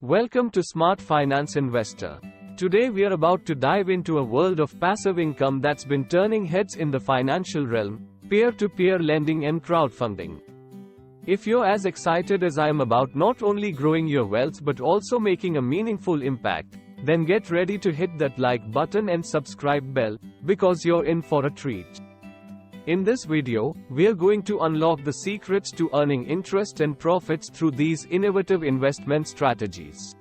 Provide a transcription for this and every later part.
Welcome to Smart Finance Investor. Today we are about to dive into a world of passive income that's been turning heads in the financial realm, peer-to-peer lending and crowdfunding. If you're as excited as I am about not only growing your wealth but also making a meaningful impact, then get ready to hit that like button and subscribe bell, because you're in for a treat. In this video, we're going to unlock the secrets to earning interest and profits through these innovative investment strategies.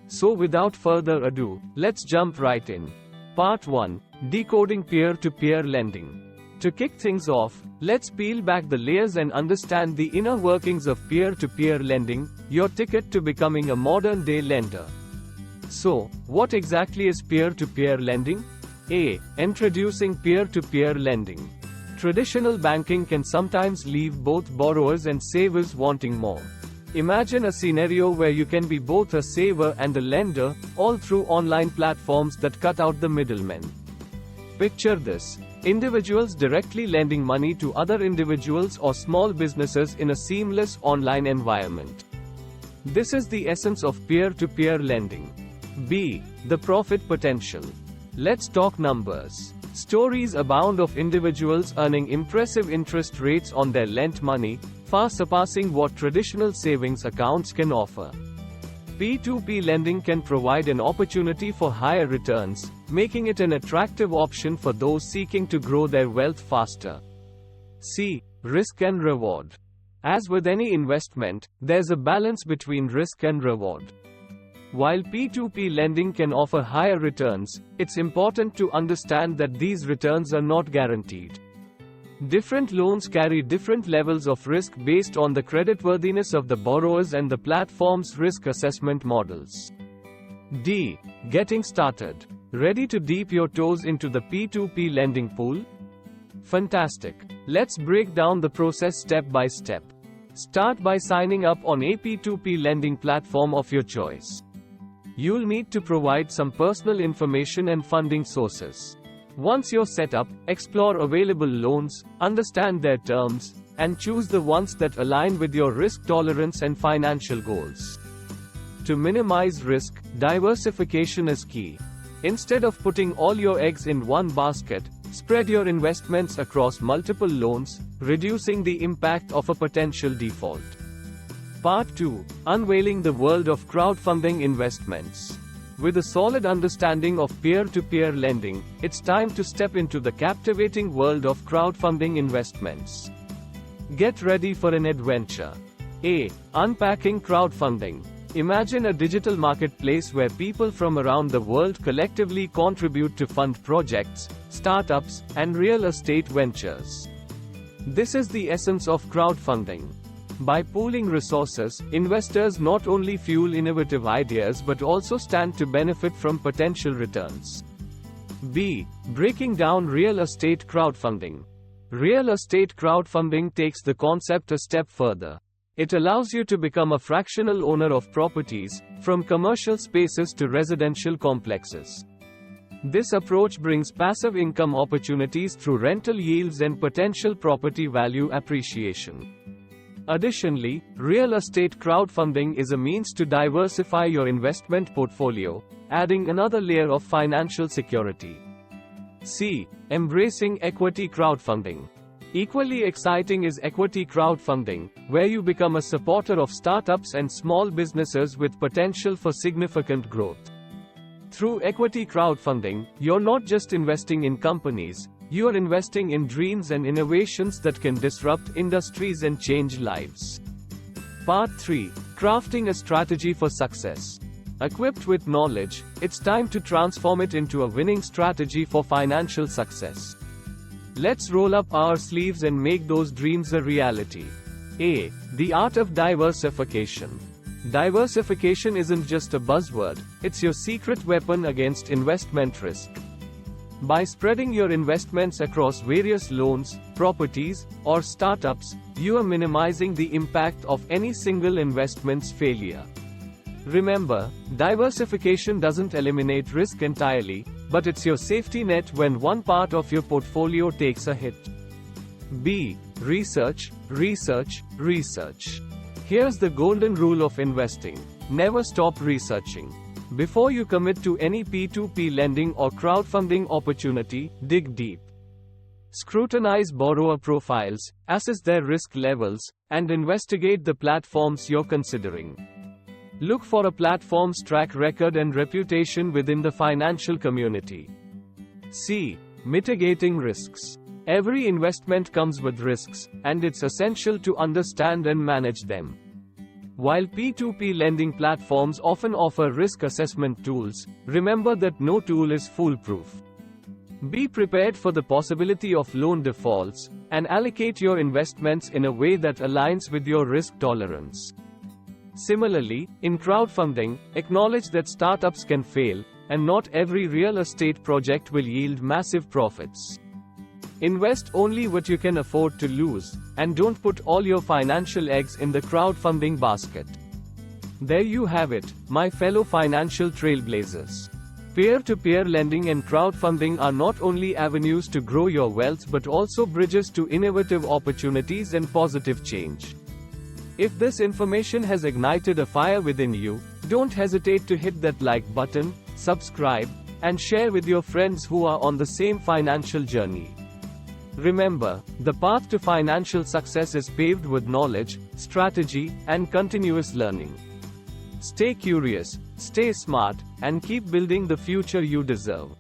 So without further ado, let's jump right in. Part 1. Decoding Peer-to-Peer Lending. To kick things off, let's peel back the layers and understand the inner workings of peer-to-peer lending, your ticket to becoming a modern-day lender. So, what exactly is peer-to-peer lending? A. Introducing peer-to-peer lending. Traditional banking can sometimes leave both borrowers and savers wanting more. Imagine a scenario where you can be both a saver and a lender, all through online platforms that cut out the middlemen. Picture this: individuals directly lending money to other individuals or small businesses in a seamless online environment. This is the essence of peer-to-peer lending. B. The profit potential. Let's talk numbers. Stories abound of individuals earning impressive interest rates on their lent money, far surpassing what traditional savings accounts can offer. P2P lending can provide an opportunity for higher returns, making it an attractive option for those seeking to grow their wealth faster. C. Risk and reward. As with any investment, there's a balance between risk and reward. While P2P lending can offer higher returns, it's important to understand that these returns are not guaranteed. Different loans carry different levels of risk based on the creditworthiness of the borrowers and the platform's risk assessment models. D. Getting started. Ready to dip your toes into the P2P lending pool? Fantastic. Let's break down the process step by step. Start by signing up on a P2P lending platform of your choice. You'll need to provide some personal information and funding sources. Once you're set up, explore available loans, understand their terms, and choose the ones that align with your risk tolerance and financial goals. To minimize risk, diversification is key. Instead of putting all your eggs in one basket, spread your investments across multiple loans, reducing the impact of a potential default. Part 2. Unveiling the world of crowdfunding investments. With a solid understanding of peer-to-peer lending, it's time to step into the captivating world of crowdfunding investments. Get ready for an adventure. A. Unpacking crowdfunding. Imagine a digital marketplace where people from around the world collectively contribute to fund projects, startups, and real estate ventures. This is the essence of crowdfunding. By pooling resources, investors not only fuel innovative ideas but also stand to benefit from potential returns. B. Breaking down real estate crowdfunding. Real estate crowdfunding takes the concept a step further. It allows you to become a fractional owner of properties, from commercial spaces to residential complexes. This approach brings passive income opportunities through rental yields and potential property value appreciation. Additionally, real estate crowdfunding is a means to diversify your investment portfolio, adding another layer of financial security. C. Embracing equity crowdfunding. Equally exciting is equity crowdfunding, where you become a supporter of startups and small businesses with potential for significant growth. Through equity crowdfunding, you're not just investing in companies, you are investing in dreams and innovations that can disrupt industries and change lives. Part 3. Crafting a strategy for success. Equipped with knowledge, it's time to transform it into a winning strategy for financial success. Let's roll up our sleeves and make those dreams a reality. A. The art of diversification. Diversification isn't just a buzzword, it's your secret weapon against investment risk. By spreading your investments across various loans, properties, or startups, you are minimizing the impact of any single investment's failure. Remember, diversification doesn't eliminate risk entirely, but it's your safety net when one part of your portfolio takes a hit. B. Research, research, research. Here's the golden rule of investing. Never stop researching. Before you commit to any P2P lending or crowdfunding opportunity, dig deep. Scrutinize borrower profiles, assess their risk levels, and investigate the platforms you're considering. Look for a platform's track record and reputation within the financial community. C. Mitigating risks. Every investment comes with risks, and it's essential to understand and manage them. While P2P lending platforms often offer risk assessment tools, remember that no tool is foolproof. Be prepared for the possibility of loan defaults, and allocate your investments in a way that aligns with your risk tolerance. Similarly, in crowdfunding, acknowledge that startups can fail, and not every real estate project will yield massive profits. Invest only what you can afford to lose, and don't put all your financial eggs in the crowdfunding basket. There you have it, my fellow financial trailblazers. Peer-to-peer lending and crowdfunding are not only avenues to grow your wealth but also bridges to innovative opportunities and positive change. If this information has ignited a fire within you, don't hesitate to hit that like button, subscribe, and share with your friends who are on the same financial journey. Remember, the path to financial success is paved with knowledge, strategy, and continuous learning. Stay curious, stay smart, and keep building the future you deserve.